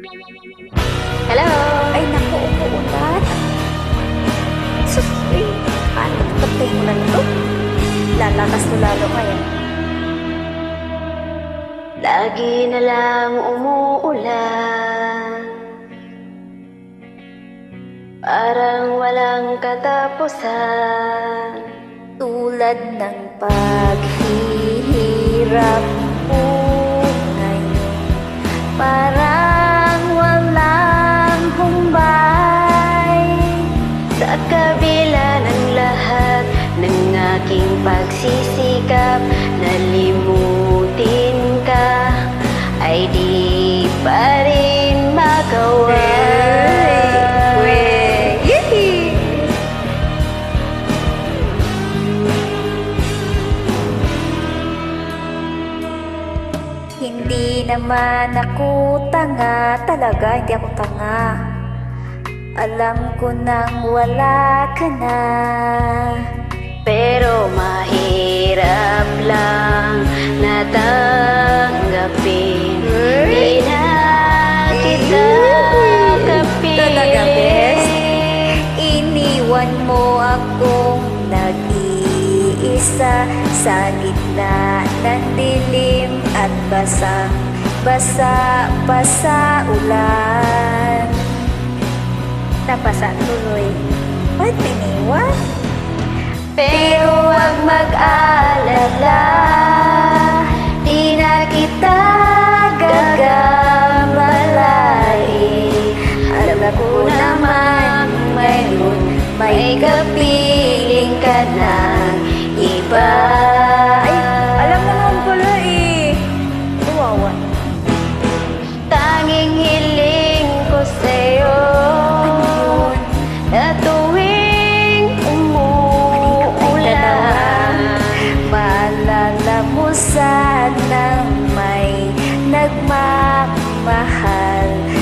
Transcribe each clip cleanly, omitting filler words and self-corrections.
Hello? Ay naku, umuulan. Sus, paano tatay mo lang ito? Lalakas to lalo kaya. Lagi na lang umuulan, parang walang katapusan. Tulad ng paghihirap ko ngayon, parang walang humbay. Sa kabila ng lahat ng aking pagsisikap, nalimutin ka ay di pa rin magawa. Hindi naman ako tanga, talaga hindi ako tanga. Alam ko nang wala ka na, Pero mahirap lang natanggapin. Di na kita talaga bes. kapiling. Iniwan mo akong nag-iisa sa gitna ng dilim at basa ulan. Napasa tuloy. Ba't iniwan? Pero huwag mag-alala, di na kita gagamalain. Alam ko naman ngayon may kapiling ka ng iba. Ay, alam mo naman pala eh. Kawawa. Tanging hiling ko sa'yo na tuwing umuulan, Maalala mo sanang may nagmamahal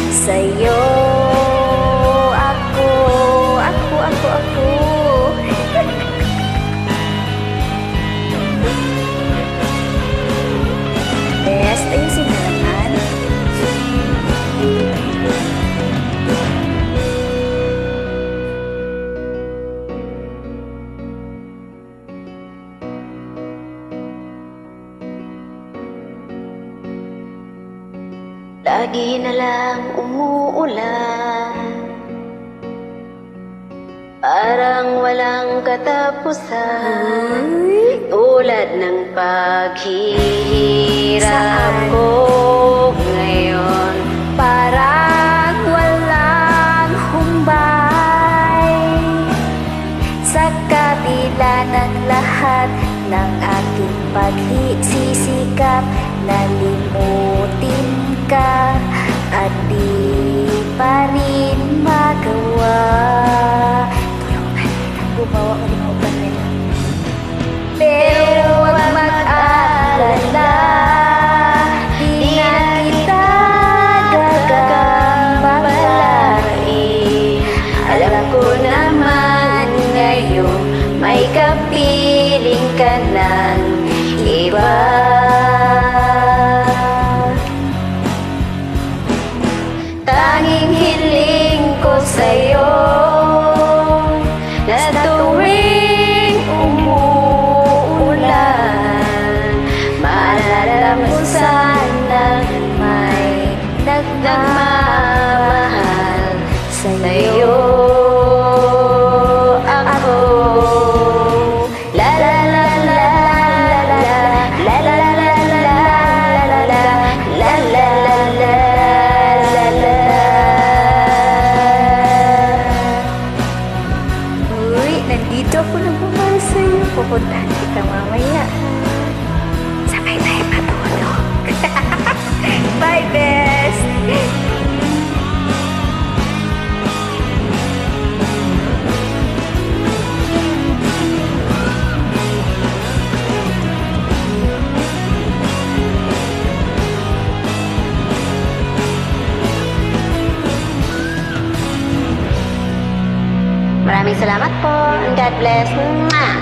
sa'yo. Ako. Best, ayusin mo naman. lagi na lang umuulan, parang walang katapusan. Tulad ng paghihirap Saan? ko ngayon, Parang walang humbay. Sa kabila ng lahat ng aking pagsisikap, nalimutin ka at di pa rin magawa. Tulungan kita, gumawa ko ng upan nila. Pero huwag mag-alala, di na kita gagamalain. Alam ko naman ngayon may kapiling ka ng iba. Tanging hiling ko sa'yo na tuwing umuulan, maalala mo sana may nagmamahal sa'yo. Ako la la la la la la la la la la la la la la. Uy, nandito ako nagmamahal sa'yo. Pupuntahan kita mamaya. Sabay tayo matulog. Bye, best! Maraming salamat po and God bless. Mwah!